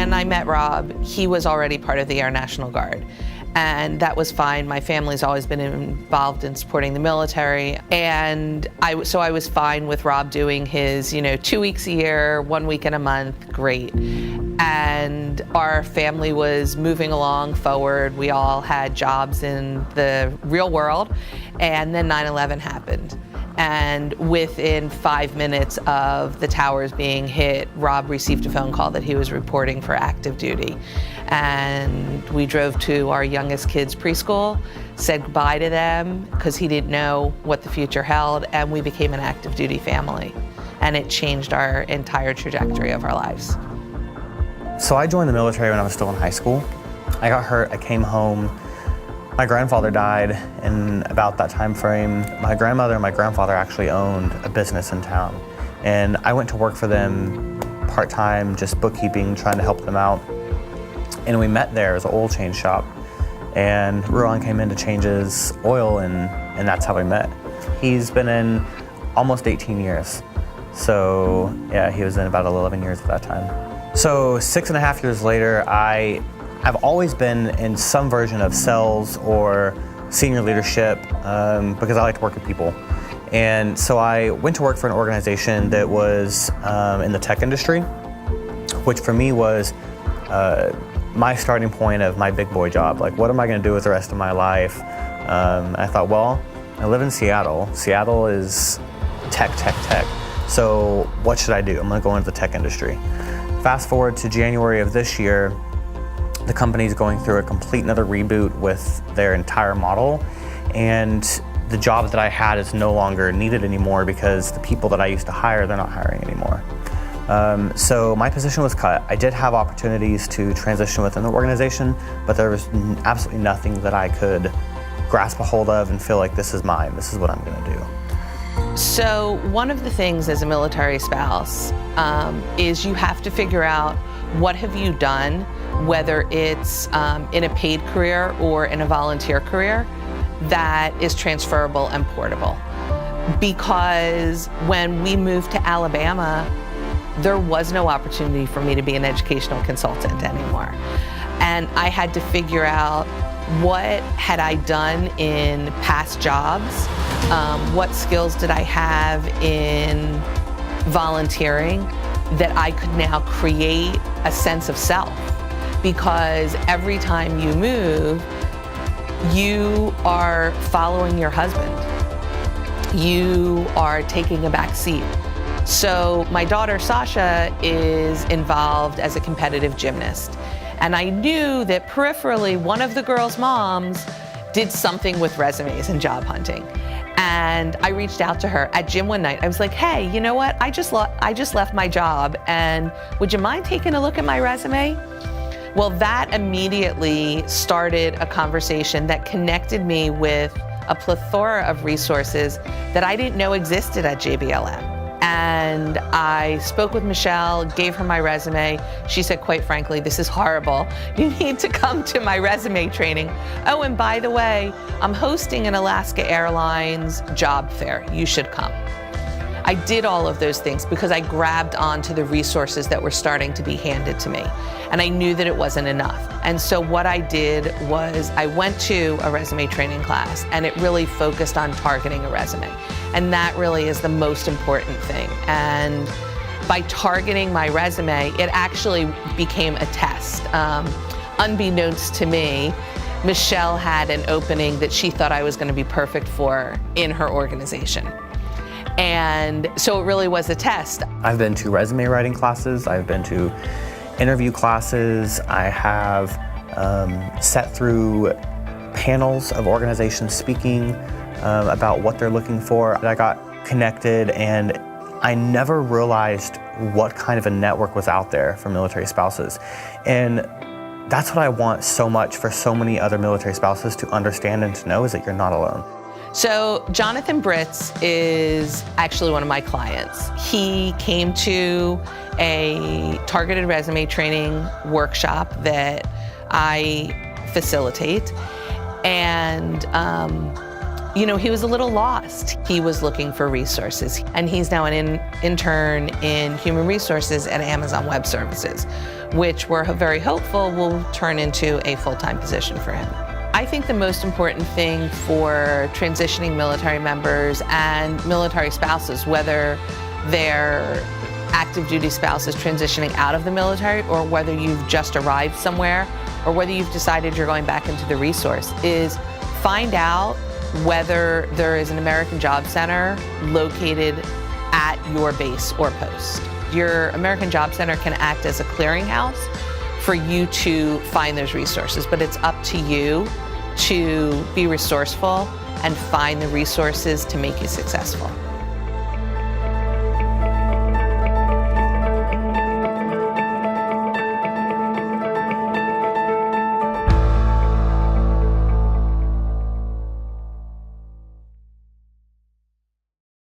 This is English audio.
when I met Rob, he was already part of the Air National Guard. And that was fine. My family's always been involved in supporting the military. And so I was fine with Rob doing his, 2 weeks a year, 1 week in a month, great. And our family was moving along forward. We all had jobs in the real world. And then 9/11 happened. And within 5 minutes of the towers being hit, Rob received a phone call that he was reporting for active duty. And we drove to our youngest kids' preschool, said goodbye to them because he didn't know what the future held, and we became an active duty family. And it changed our entire trajectory of our lives. So I joined the military when I was still in high school. I got hurt, I came home. My grandfather died in about that time frame. My grandmother and my grandfather actually owned a business in town. And I went to work for them part-time, just bookkeeping, trying to help them out. And we met there as an oil change shop. And Ruan came in to change his oil, and that's how we met. He's been in almost 18 years. So yeah, he was in about 11 years at that time. So 6.5 years later, I've always been in some version of sales or senior leadership because I like to work with people. And so I went to work for an organization that was in the tech industry, which for me was my starting point of my big boy job. Like, what am I gonna do with the rest of my life? I thought, well, I live in Seattle. Seattle is tech. So what should I do? I'm gonna go into the tech industry. Fast forward to January of this year, the company's going through a complete another reboot with their entire model, and the job that I had is no longer needed anymore because the people that I used to hire, they're not hiring anymore. So my position was cut. I did have opportunities to transition within the organization, but there was absolutely nothing that I could grasp a hold of and feel like this is mine, this is what I'm gonna do. So one of the things as a military spouse is you have to figure out what have you done, whether it's in a paid career or in a volunteer career, that is transferable and portable. Because when we moved to Alabama, there was no opportunity for me to be an educational consultant anymore. And I had to figure out what had I done in past jobs, what skills did I have in volunteering that I could now create a sense of self. Because every time you move, you are following your husband. You are taking a back seat. So my daughter Sasha is involved as a competitive gymnast. And I knew that peripherally one of the girls' moms did something with resumes and job hunting. And I reached out to her at gym one night. I was like, hey, you know what? I just left my job, and would you mind taking a look at my resume? Well, that immediately started a conversation that connected me with a plethora of resources that I didn't know existed at JBLM. And I spoke with Michelle, gave her my resume. She said, quite frankly, this is horrible. You need to come to my resume training. Oh, and by the way, I'm hosting an Alaska Airlines job fair. You should come. I did all of those things because I grabbed onto the resources that were starting to be handed to me. And I knew that it wasn't enough. And so what I did was I went to a resume training class, and it really focused on targeting a resume. And that really is the most important thing. And by targeting my resume, it actually became a test. Unbeknownst to me, Michelle had an opening that she thought I was going to be perfect for in her organization. And so it really was a test. I've been to resume writing classes, I've been to interview classes, I have sat through panels of organizations speaking about what they're looking for. I got connected, and I never realized what kind of a network was out there for military spouses. And that's what I want so much for so many other military spouses to understand and to know, is that you're not alone. So Jonathan Britz is actually one of my clients. He came to a targeted resume training workshop that I facilitate. And You know, he was a little lost. He was looking for resources, and he's now an intern in human resources at Amazon Web Services, which we're very hopeful will turn into a full-time position for him. I think the most important thing for transitioning military members and military spouses, whether they're active duty spouses transitioning out of the military or whether you've just arrived somewhere or whether you've decided you're going back into the resource, is find out whether there is an American Job Center located at your base or post. Your American Job Center can act as a clearinghouse for you to find those resources, but it's up to you to be resourceful and find the resources to make you successful.